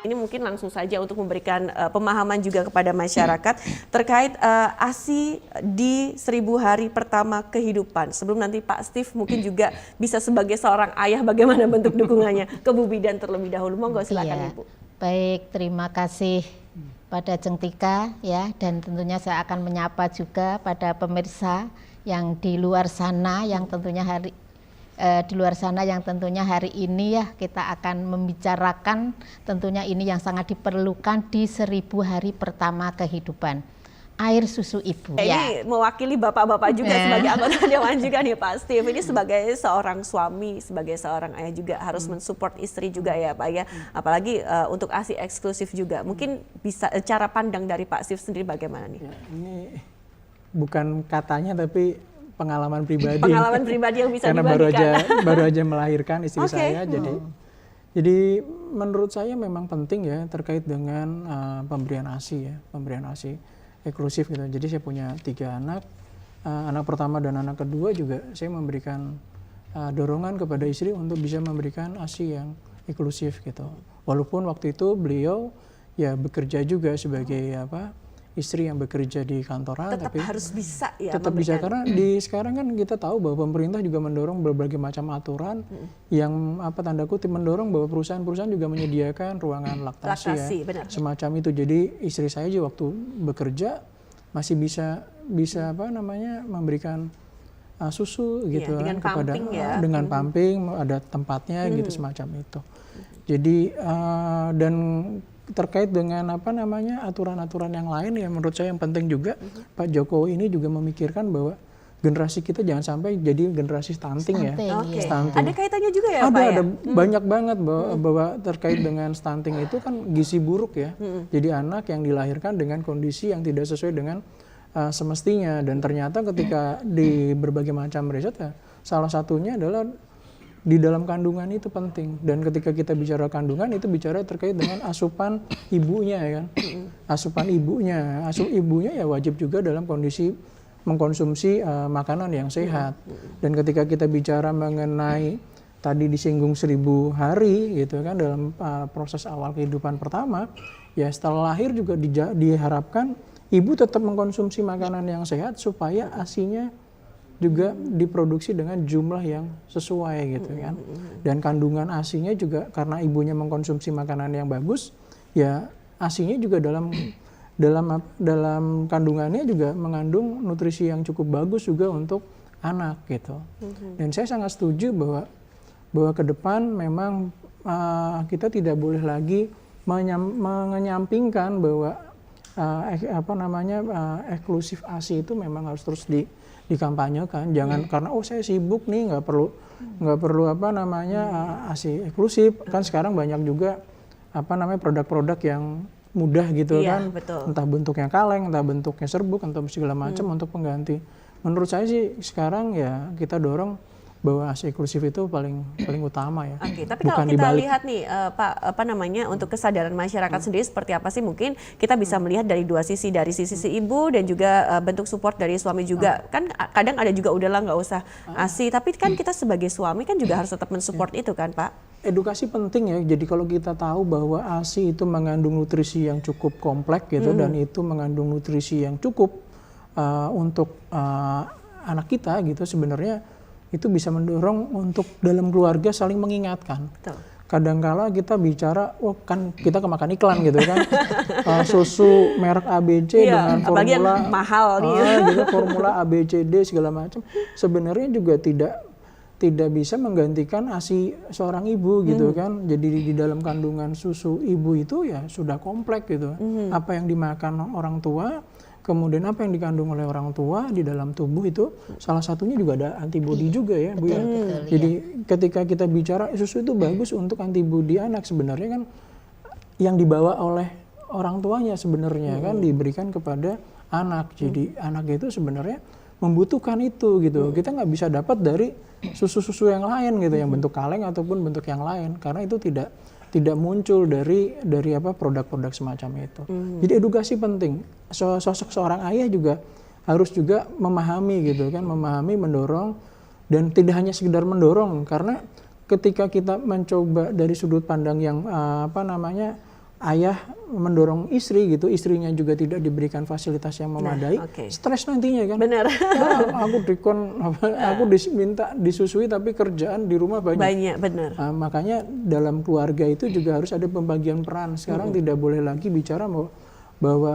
Ini mungkin langsung saja untuk memberikan pemahaman juga kepada masyarakat terkait ASI di 1000 hari pertama kehidupan. Sebelum nanti Pak Steve mungkin juga bisa sebagai seorang ayah bagaimana bentuk dukungannya ke Bu Bidan terlebih dahulu. Monggo silakan Ibu. Baik, terima kasih pada Cengtika ya, dan tentunya saya akan menyapa juga pada pemirsa yang di luar sana yang tentunya hari ini ya kita akan membicarakan tentunya ini yang sangat diperlukan di 1000 hari pertama kehidupan, air susu ibu. Ini mewakili bapak-bapak juga sebagai anggota Dewan juga nih Pak Steve. Ini sebagai seorang suami, sebagai seorang ayah juga harus mensupport istri juga ya Pak ya. Apalagi untuk ASI eksklusif juga. Mungkin bisa cara pandang dari Pak Steve sendiri bagaimana nih? Ya, ini bukan katanya tapi pengalaman pribadi. Pengalaman pribadi yang bisa karena dibagikan. baru aja melahirkan istri saya. Jadi menurut saya memang penting ya terkait dengan pemberian ASI ya, pemberian ASI eksklusif gitu. Jadi saya punya 3 anak, anak pertama dan anak kedua juga saya memberikan dorongan kepada istri untuk bisa memberikan ASI yang eksklusif gitu. Walaupun waktu itu beliau ya bekerja juga sebagai istri yang bekerja di kantoran, tetap tapi harus bisa ya. Tetap bisa karena di sekarang kan kita tahu bahwa pemerintah juga mendorong berbagai macam aturan yang tanda kutip mendorong bahwa perusahaan-perusahaan juga menyediakan ruangan laktasi ya, benar. semacam itu. Jadi istri saya juga waktu bekerja masih bisa memberikan susu gitu dengan kepada pumping ya. Dengan pumping ada tempatnya gitu semacam itu. Jadi dan terkait dengan aturan-aturan yang lain ya menurut saya yang penting juga Pak Jokowi ini juga memikirkan bahwa generasi kita jangan sampai jadi generasi stunting ya. Stunting. Ada kaitannya juga ya Pak? Ada banyak banget bahwa terkait dengan stunting itu kan gizi buruk ya. Jadi anak yang dilahirkan dengan kondisi yang tidak sesuai dengan semestinya, dan ternyata ketika di berbagai macam riset ya salah satunya adalah di dalam kandungan itu penting. Dan ketika kita bicara kandungan itu bicara terkait dengan asupan ibunya ya kan. Asupan ibunya ya wajib juga dalam kondisi mengkonsumsi makanan yang sehat. Dan ketika kita bicara mengenai tadi disinggung 1000 hari gitu kan dalam proses awal kehidupan pertama, ya setelah lahir juga diharapkan ibu tetap mengkonsumsi makanan yang sehat supaya ASINya juga diproduksi dengan jumlah yang sesuai gitu kan. Dan kandungan ASINya juga karena ibunya mengkonsumsi makanan yang bagus, ya ASINya juga dalam kandungannya juga mengandung nutrisi yang cukup bagus juga untuk anak gitu. Dan saya sangat setuju bahwa ke depan memang kita tidak boleh lagi menyampingkan bahwa eksklusif ASI itu memang harus terus dikampanyekan. Jangan karena saya sibuk nih nggak perlu ASI eksklusif. Kan sekarang banyak juga produk-produk yang mudah gitu kan. Betul. Entah bentuknya kaleng, entah bentuknya serbuk, entah segala macam untuk pengganti. Menurut saya sih sekarang ya kita dorong bahwa ASI eksklusif itu paling utama ya. Oke, tapi kalau kita lihat nih Pak untuk kesadaran masyarakat sendiri seperti apa sih, mungkin kita bisa melihat dari dua sisi, dari sisi ibu dan juga bentuk support dari suami juga. Kan kadang ada juga udahlah nggak usah ASI, tapi kan kita sebagai suami kan juga harus tetap mensupport itu kan Pak. Edukasi penting ya. Jadi kalau kita tahu bahwa ASI itu mengandung nutrisi yang cukup kompleks gitu dan itu mengandung nutrisi yang cukup untuk anak kita gitu, sebenarnya itu bisa mendorong untuk dalam keluarga saling mengingatkan. Kadangkala kita bicara, kan kita kemakan iklan gitu kan, susu merek ABC dengan formula mahal gitu, formula ABCD segala macam. Sebenarnya juga tidak bisa menggantikan ASI seorang ibu gitu kan. Jadi di dalam kandungan susu ibu itu ya sudah kompleks gitu. Apa yang dimakan orang tua, kemudian apa yang dikandung oleh orang tua di dalam tubuh itu salah satunya juga ada antibodi juga ya Bu ya. Jadi ketika kita bicara susu itu bagus untuk antibodi anak, sebenarnya kan yang dibawa oleh orang tuanya sebenarnya kan diberikan kepada anak. Jadi anak itu sebenarnya membutuhkan itu gitu. Kita nggak bisa dapat dari susu-susu yang lain gitu, yang bentuk kaleng ataupun bentuk yang lain, karena itu tidak muncul dari produk-produk semacam itu. Jadi edukasi penting. Sosok seorang ayah juga harus juga memahami gitu kan, memahami, mendorong, dan tidak hanya sekedar mendorong, karena ketika kita mencoba dari sudut pandang yang ayah mendorong istri gitu, istrinya juga tidak diberikan fasilitas yang memadai, stres nantinya kan. Benar. Aku diminta disusui tapi kerjaan di rumah banyak. Banyak, benar. Makanya dalam keluarga itu juga harus ada pembagian peran. Sekarang tidak boleh lagi bicara bahwa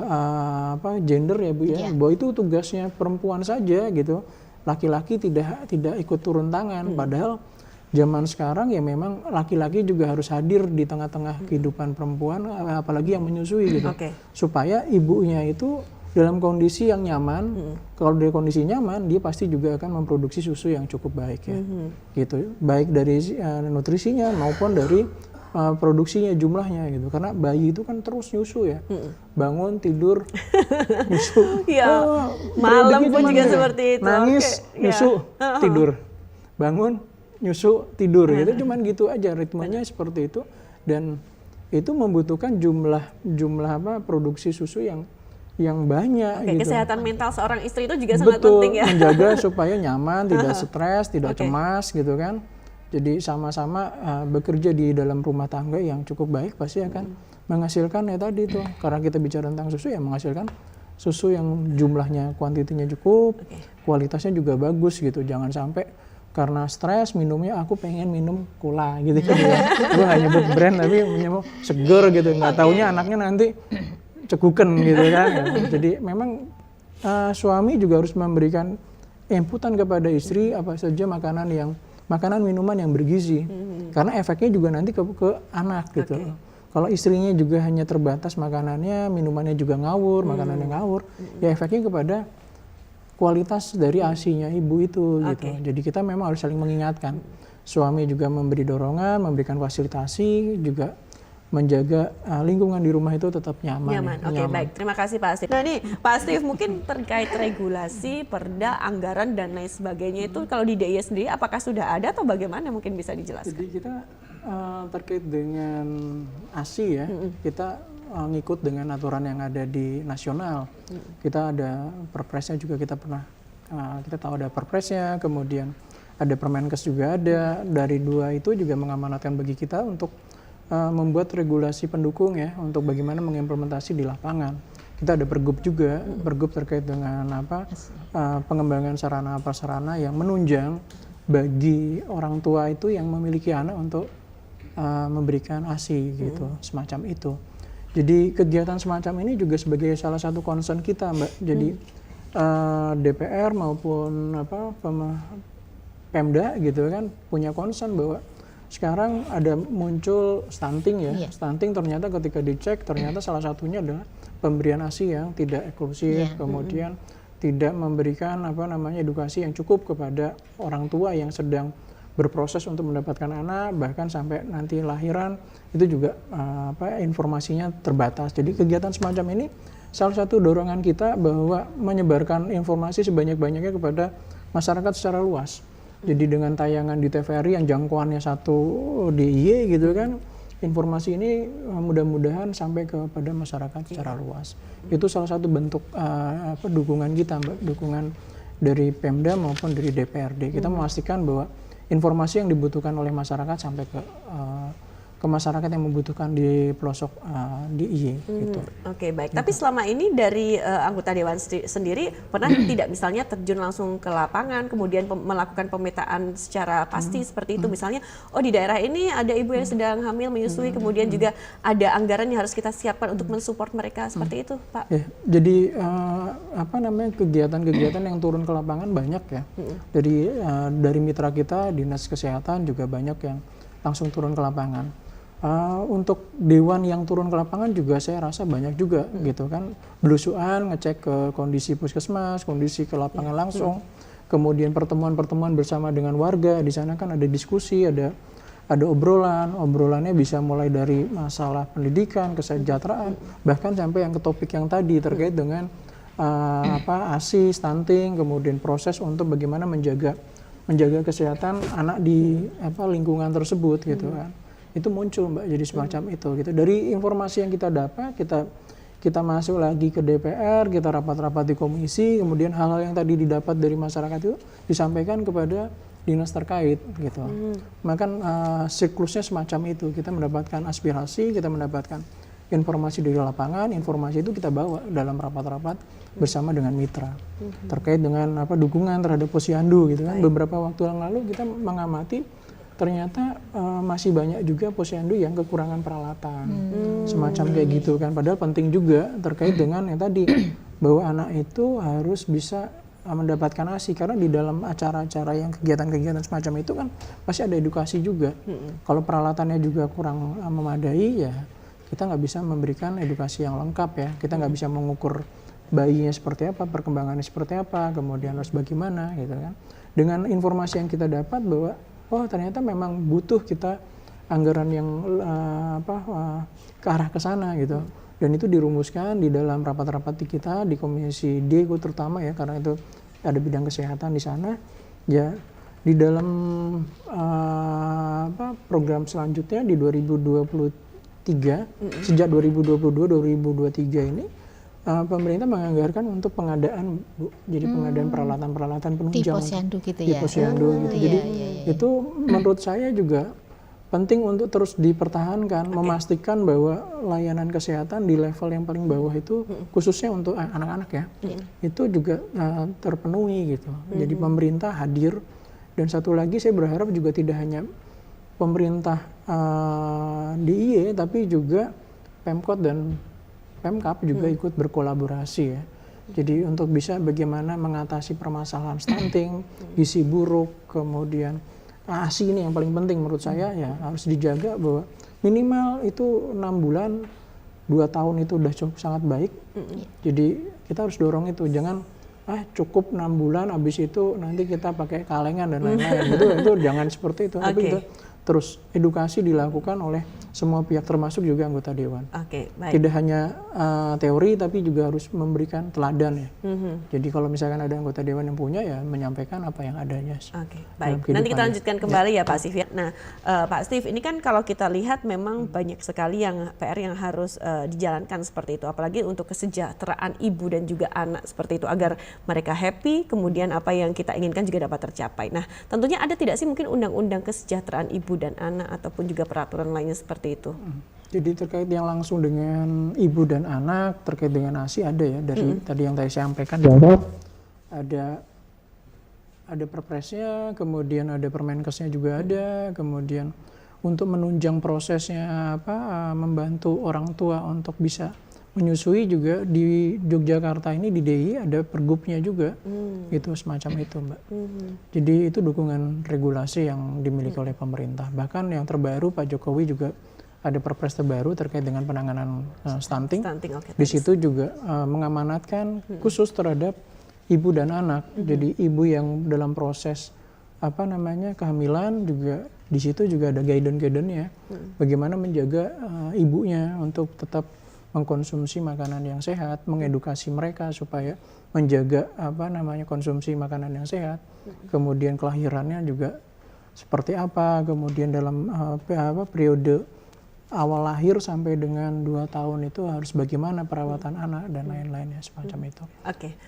gender ya Bu ya, bahwa itu tugasnya perempuan saja gitu. Laki-laki tidak ikut turun tangan, padahal zaman sekarang ya memang laki-laki juga harus hadir di tengah-tengah kehidupan perempuan, apalagi yang menyusui gitu, supaya ibunya itu dalam kondisi yang nyaman. Kalau dia kondisi nyaman, dia pasti juga akan memproduksi susu yang cukup baik ya, gitu, baik dari nutrisinya maupun dari produksinya, jumlahnya gitu. Karena bayi itu kan terus nyusu ya, bangun tidur nyusu, malam pun juga seperti itu, nangis nyusu tidur, bangun nyusu tidur gitu, cuman gitu aja ritmenya seperti itu, dan itu membutuhkan jumlah produksi susu yang banyak gitu. Kesehatan mental seorang istri itu juga sangat penting ya. Menjaga supaya nyaman, tidak stres, tidak cemas gitu kan. Jadi sama-sama bekerja di dalam rumah tangga yang cukup baik pasti akan menghasilkan ya tadi tuh. Karena kita bicara tentang susu ya, menghasilkan susu yang jumlahnya, kuantitinya cukup, kualitasnya juga bagus gitu. Jangan sampai karena stres minumnya aku pengen minum cola gitu kan ya. Gue nggak nyebut brand tapi minum seger gitu, nggak taunya anaknya nanti cekuken gitu kan. Jadi memang suami juga harus memberikan inputan kepada istri apa saja makanan minuman yang bergizi, karena efeknya juga nanti ke anak gitu. Kalau istrinya juga hanya terbatas makanannya, minumannya juga ngawur, makanannya ngawur, ya efeknya kepada kualitas dari ASI-nya ibu itu gitu. Jadi kita memang harus saling mengingatkan. Suami juga memberi dorongan, memberikan fasilitasi, juga menjaga lingkungan di rumah itu tetap nyaman. Baik. Terima kasih Pak Steve. Nah nih Pak Steve, mungkin terkait regulasi, perda, anggaran dan lain sebagainya itu kalau di DIY sendiri apakah sudah ada atau bagaimana, mungkin bisa dijelaskan? Jadi kita terkait dengan ASI ya, kita ngikut dengan aturan yang ada di nasional. Kita ada perpresnya juga, kita tahu ada perpresnya, kemudian ada Permenkes juga ada. Dari dua itu juga mengamanatkan bagi kita untuk membuat regulasi pendukung ya, untuk bagaimana mengimplementasi di lapangan. Kita ada pergub juga, pergub terkait dengan pengembangan sarana prasarana yang menunjang bagi orang tua itu yang memiliki anak untuk memberikan ASI gitu, semacam itu. Jadi kegiatan semacam ini juga sebagai salah satu concern kita, Mbak. Jadi DPR maupun Pemda gitu kan punya concern bahwa sekarang ada muncul stunting ya. Stunting ternyata ketika dicek ternyata salah satunya adalah pemberian ASI yang tidak eksklusif, kemudian tidak memberikan edukasi yang cukup kepada orang tua yang sedang berproses untuk mendapatkan anak, bahkan sampai nanti lahiran itu juga informasinya terbatas. Jadi kegiatan semacam ini salah satu dorongan kita bahwa menyebarkan informasi sebanyak-banyaknya kepada masyarakat secara luas. Jadi dengan tayangan di TVRI yang jangkauannya 1 DIY gitu kan, informasi ini mudah-mudahan sampai kepada masyarakat secara luas. Itu salah satu bentuk dukungan kita, Mbak, dukungan dari Pemda maupun dari DPRD. Kita memastikan bahwa informasi yang dibutuhkan oleh masyarakat sampai ke masyarakat yang membutuhkan di pelosok DIY gitu. Baik. Tapi selama ini dari anggota Dewan sendiri pernah tidak misalnya terjun langsung ke lapangan, kemudian melakukan pemetaan secara pasti seperti itu, misalnya di daerah ini ada ibu yang sedang hamil menyusui, kemudian juga ada anggaran yang harus kita siapkan untuk mensupport mereka seperti itu, Pak? Ya, jadi kegiatan-kegiatan yang turun ke lapangan banyak ya. Dari mitra kita, Dinas Kesehatan juga banyak yang langsung turun ke lapangan. Untuk dewan yang turun ke lapangan juga saya rasa banyak juga gitu kan, belusuan ngecek ke kondisi puskesmas, kondisi ke lapangan langsung, kemudian pertemuan-pertemuan bersama dengan warga. Di sana kan ada diskusi, ada obrolannya bisa mulai dari masalah pendidikan, kesejahteraan, bahkan sampai yang ke topik yang tadi terkait dengan ASI, stunting, kemudian proses untuk bagaimana menjaga kesehatan anak di lingkungan tersebut gitu kan. Itu muncul Mbak, jadi semacam itu gitu. Dari informasi yang kita dapat, kita masuk lagi ke DPR, kita rapat-rapat di komisi, kemudian hal-hal yang tadi didapat dari masyarakat itu disampaikan kepada dinas terkait gitu. Maka siklusnya semacam itu, kita mendapatkan aspirasi, kita mendapatkan informasi dari lapangan, informasi itu kita bawa dalam rapat-rapat bersama dengan mitra terkait dengan dukungan terhadap posyandu gitu kan. Beberapa waktu yang lalu kita mengamati ternyata masih banyak juga posyandu yang kekurangan peralatan semacam kayak gitu kan. Padahal penting juga terkait dengan yang tadi bahwa anak itu harus bisa mendapatkan ASI, karena di dalam acara-acara yang kegiatan-kegiatan semacam itu kan pasti ada edukasi juga. Kalau peralatannya juga kurang memadai ya kita nggak bisa memberikan edukasi yang lengkap ya. Kita nggak bisa mengukur bayinya seperti apa, perkembangannya seperti apa, kemudian harus bagaimana gitu kan. Dengan informasi yang kita dapat bahwa ternyata memang butuh kita anggaran yang ke arah ke sana gitu. Dan itu dirumuskan di dalam rapat-rapat kita di Komisi D terutama ya, karena itu ada bidang kesehatan di sana. Ya di dalam program selanjutnya di 2023 sejak 2022-2023 ini pemerintah menganggarkan untuk pengadaan Bu. Jadi pengadaan peralatan-peralatan penunjang di posyandu gitu ya. Di posyandu gitu. Jadi itu menurut saya juga penting untuk terus dipertahankan, memastikan bahwa layanan kesehatan di level yang paling bawah itu khususnya untuk anak-anak ya, itu juga terpenuhi gitu. Jadi pemerintah hadir, dan satu lagi saya berharap juga tidak hanya pemerintah DIY tapi juga Pemkot dan Pemkap juga ikut berkolaborasi ya. Jadi untuk bisa bagaimana mengatasi permasalahan stunting, gizi buruk, kemudian ASI ini yang paling penting menurut saya ya, harus dijaga bahwa minimal itu 6 bulan, 2 tahun itu udah cukup sangat baik. Jadi kita harus dorong itu, jangan cukup 6 bulan habis itu nanti kita pakai kalengan dan lain-lain. itu jangan seperti itu. Tapi itu terus edukasi dilakukan oleh semua pihak termasuk juga anggota dewan. Baik. Tidak hanya teori tapi juga harus memberikan teladan ya. Jadi kalau misalkan ada anggota dewan yang punya ya menyampaikan apa yang adanya. Baik. Nanti kita lanjutkan kembali ya Pak Steve ya. Nah Pak Steve, ini kan kalau kita lihat memang banyak sekali yang PR yang harus dijalankan seperti itu, apalagi untuk kesejahteraan ibu dan juga anak seperti itu, agar mereka happy, kemudian apa yang kita inginkan juga dapat tercapai. Nah tentunya ada tidak sih mungkin undang-undang kesejahteraan ibu dan anak ataupun juga peraturan lainnya seperti itu? Jadi terkait yang langsung dengan ibu dan anak, terkait dengan ASI ada ya, dari tadi yang saya sampaikan ada perpresnya, kemudian ada permenkesnya juga ada, kemudian untuk menunjang prosesnya membantu orang tua untuk bisa menyusui juga di Yogyakarta ini di DIY ada pergubnya juga, itu semacam itu Mbak. Jadi itu dukungan regulasi yang dimiliki oleh pemerintah. Bahkan yang terbaru Pak Jokowi juga ada perpres terbaru terkait dengan penanganan stunting. Di situ juga mengamanatkan khusus terhadap ibu dan anak. Jadi ibu yang dalam proses kehamilan juga di situ juga ada guidance-nya, bagaimana menjaga ibunya untuk tetap mengkonsumsi makanan yang sehat, mengedukasi mereka supaya menjaga konsumsi makanan yang sehat. Kemudian kelahirannya juga seperti apa, kemudian dalam periode awal lahir sampai dengan 2 tahun itu harus bagaimana perawatan anak dan lain-lainnya semacam itu.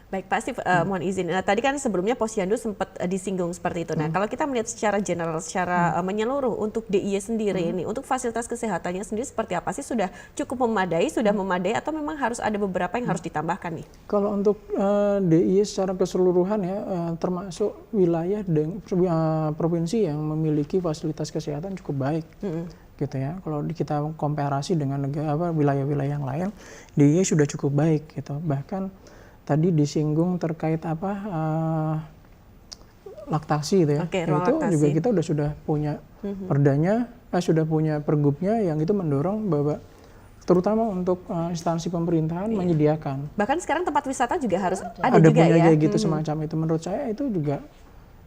Baik Pak Steve, mohon izin. Tadi kan sebelumnya posyandu sempat disinggung seperti itu. Nah kalau kita melihat secara general, secara menyeluruh untuk DIY sendiri ini, untuk fasilitas kesehatannya sendiri seperti apa sih? Sudah cukup memadai, atau memang harus ada beberapa yang harus ditambahkan nih? Kalau untuk DIY secara keseluruhan ya, termasuk wilayah dan provinsi yang memiliki fasilitas kesehatan cukup baik. Gitu ya. Kalau kita komparasi dengan wilayah-wilayah yang lain, DIY sudah cukup baik gitu. Bahkan tadi disinggung terkait laktasi gitu ya. Itu laktasi juga kita sudah punya perdanya, sudah punya pergubnya yang itu mendorong bahwa terutama untuk instansi pemerintahan menyediakan. Bahkan sekarang tempat wisata juga harus ada juga punya ya. Kayak gitu semacam itu. Menurut saya itu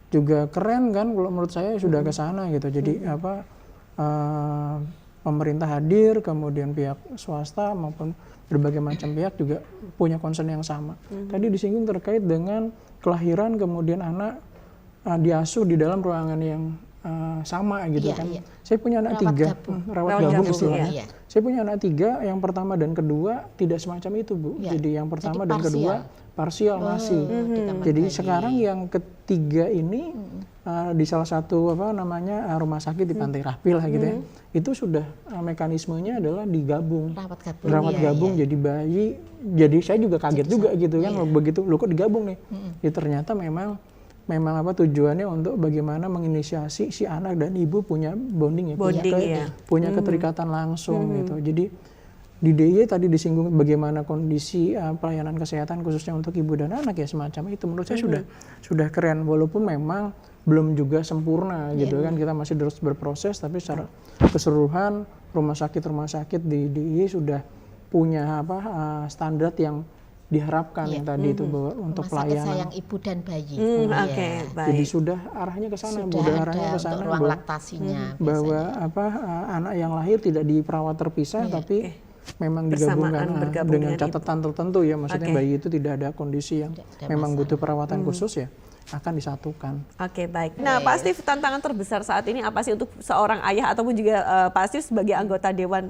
juga keren kan, kalau menurut saya sudah ke sana gitu. Jadi pemerintah hadir, kemudian pihak swasta maupun berbagai macam pihak juga punya concern yang sama. Tadi disinggung terkait dengan kelahiran kemudian anak diasuh di dalam ruangan yang sama gitu kan. Saya punya anak tiga, rawat gabung istilahnya. Saya punya anak tiga, yang pertama dan kedua tidak semacam itu Bu. Jadi yang pertama dan kedua parsial masih. Jadi sekarang yang ketiga ini di salah satu rumah sakit di Pantai Rapih lah gitu ya. Itu sudah mekanismenya adalah digabung. Rawat gabung jadi bayi. Jadi saya juga kaget juga gitu kan begitu loh kok digabung nih. Ya ternyata memang tujuannya untuk bagaimana menginisiasi si anak dan ibu punya bonding ya, punya keterikatan langsung gitu. Jadi di DIY tadi disinggung bagaimana kondisi pelayanan kesehatan khususnya untuk ibu dan anak ya semacam itu. Menurut saya sudah keren walaupun memang belum juga sempurna gitu kan. Kita masih terus berproses tapi secara keseluruhan rumah sakit di DIY sudah punya standar yang diharapkan yang tadi itu bahwa untuk pelayanan sayang ibu dan bayi. Jadi sudah arahnya ke sana, arahnya ke sana ruang laktasinya bahwa anak yang lahir tidak diperawat terpisah tapi memang digabungkan dengan catatan tertentu ya, maksudnya bayi itu tidak ada kondisi yang memang butuh perawatan khusus ya akan disatukan. Baik. Nah, Pak Steve, tantangan terbesar saat ini apa sih untuk seorang ayah ataupun juga Pak Steve sebagai anggota dewan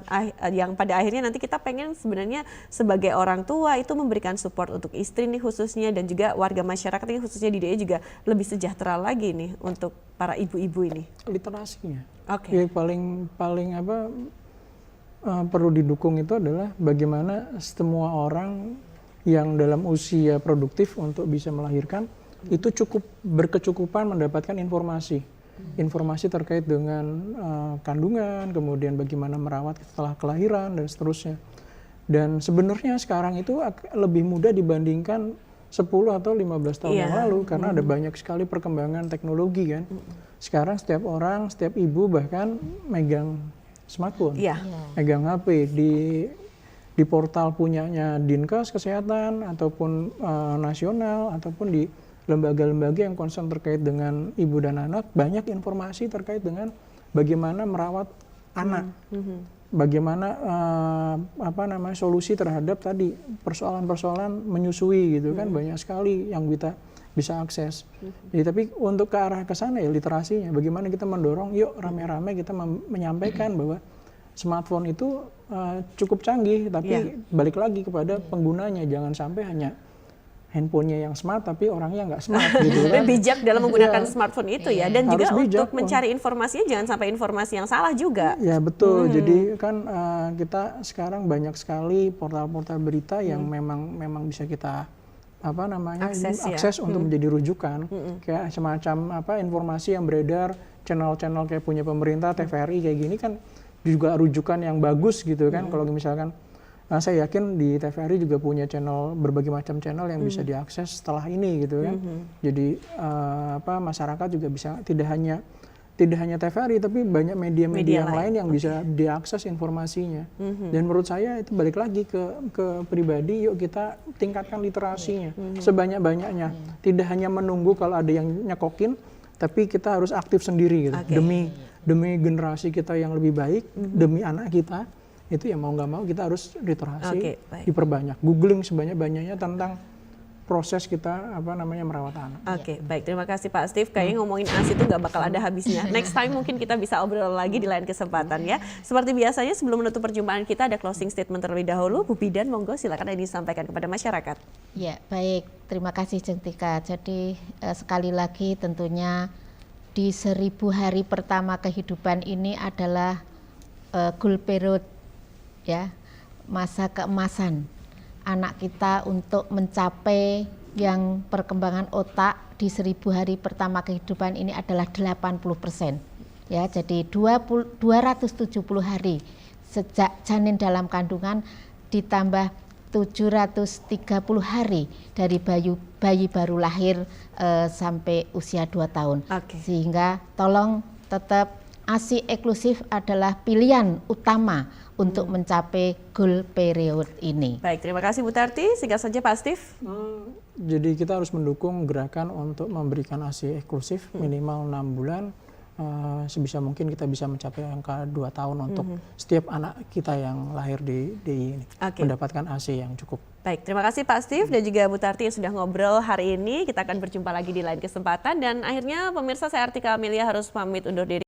yang pada akhirnya nanti kita pengen sebenarnya sebagai orang tua itu memberikan support untuk istri nih khususnya dan juga warga masyarakat ini khususnya di DIY juga lebih sejahtera lagi nih untuk para ibu-ibu ini. Literasinya. Yang paling perlu didukung itu adalah bagaimana semua orang yang dalam usia produktif untuk bisa melahirkan itu cukup berkecukupan mendapatkan informasi terkait dengan kandungan, kemudian bagaimana merawat setelah kelahiran dan seterusnya. Dan sebenarnya sekarang itu lebih mudah dibandingkan 10 atau 15 tahun yang lalu karena ada banyak sekali perkembangan teknologi kan. Sekarang setiap ibu bahkan megang smartphone, megang HP di portal punyanya Dinkes Kesehatan ataupun nasional ataupun di lembaga-lembaga yang concern terkait dengan ibu dan anak, banyak informasi terkait dengan bagaimana merawat anak, bagaimana solusi terhadap tadi persoalan-persoalan menyusui gitu kan, banyak sekali yang kita bisa akses. Jadi tapi untuk ke arah ke sana ya literasinya, bagaimana kita mendorong, yuk rame-rame kita menyampaikan bahwa smartphone itu cukup canggih, tapi balik lagi kepada penggunanya, jangan sampai hanya handphonenya yang smart tapi orangnya nggak smart gitu kan. Bijak dalam menggunakan smartphone itu ya, dan juga untuk mencari informasinya jangan sampai informasi yang salah juga. Ya betul, jadi kan kita sekarang banyak sekali portal-portal berita yang memang bisa kita akses untuk menjadi rujukan, kayak semacam informasi yang beredar, channel-channel kayak punya pemerintah, TVRI kayak gini kan juga rujukan yang bagus gitu kan. Kalau misalkan saya yakin di TVRI juga punya berbagai macam channel yang bisa diakses setelah ini gitu kan. Jadi masyarakat juga bisa tidak hanya TVRI tapi banyak media-media yang lain yang bisa diakses informasinya. Dan menurut saya itu balik lagi ke pribadi, yuk kita tingkatkan literasinya sebanyak-banyaknya. Tidak hanya menunggu kalau ada yang nyekokin, tapi kita harus aktif sendiri gitu. Demi generasi kita yang lebih baik, demi anak kita. Itu ya mau nggak mau kita harus literasi, diperbanyak, googling sebanyak-banyaknya tentang proses kita merawat anak. Baik, terima kasih Pak Steve. Kayaknya ngomongin ASI itu nggak bakal ada habisnya. Next time mungkin kita bisa obrol lagi di lain kesempatan ya. Seperti biasanya sebelum menutup perjumpaan kita ada closing statement terlebih dahulu. Bu Bidan, monggo silakan ini disampaikan kepada masyarakat. Ya baik, terima kasih Jengtika. Jadi sekali lagi tentunya di 1000 hari pertama kehidupan ini adalah goal period ya, masa keemasan anak kita untuk mencapai yang perkembangan otak di 1000 hari pertama kehidupan ini adalah 80%. Ya, jadi 270 hari sejak janin dalam kandungan ditambah 730 hari dari bayi baru lahir sampai usia 2 tahun. Sehingga tolong tetap ASI eksklusif adalah pilihan utama untuk mencapai goal period ini. Baik, terima kasih Bu Tarti. Singkat saja Pak Steve. Jadi kita harus mendukung gerakan untuk memberikan ASI eksklusif minimal 6 bulan sebisa mungkin kita bisa mencapai angka 2 tahun untuk setiap anak kita yang lahir di DIY ini mendapatkan ASI yang cukup. Baik, terima kasih Pak Steve dan juga Bu Tarti yang sudah ngobrol hari ini. Kita akan berjumpa lagi di lain kesempatan dan akhirnya pemirsa, saya Artika Amelia harus pamit undur diri.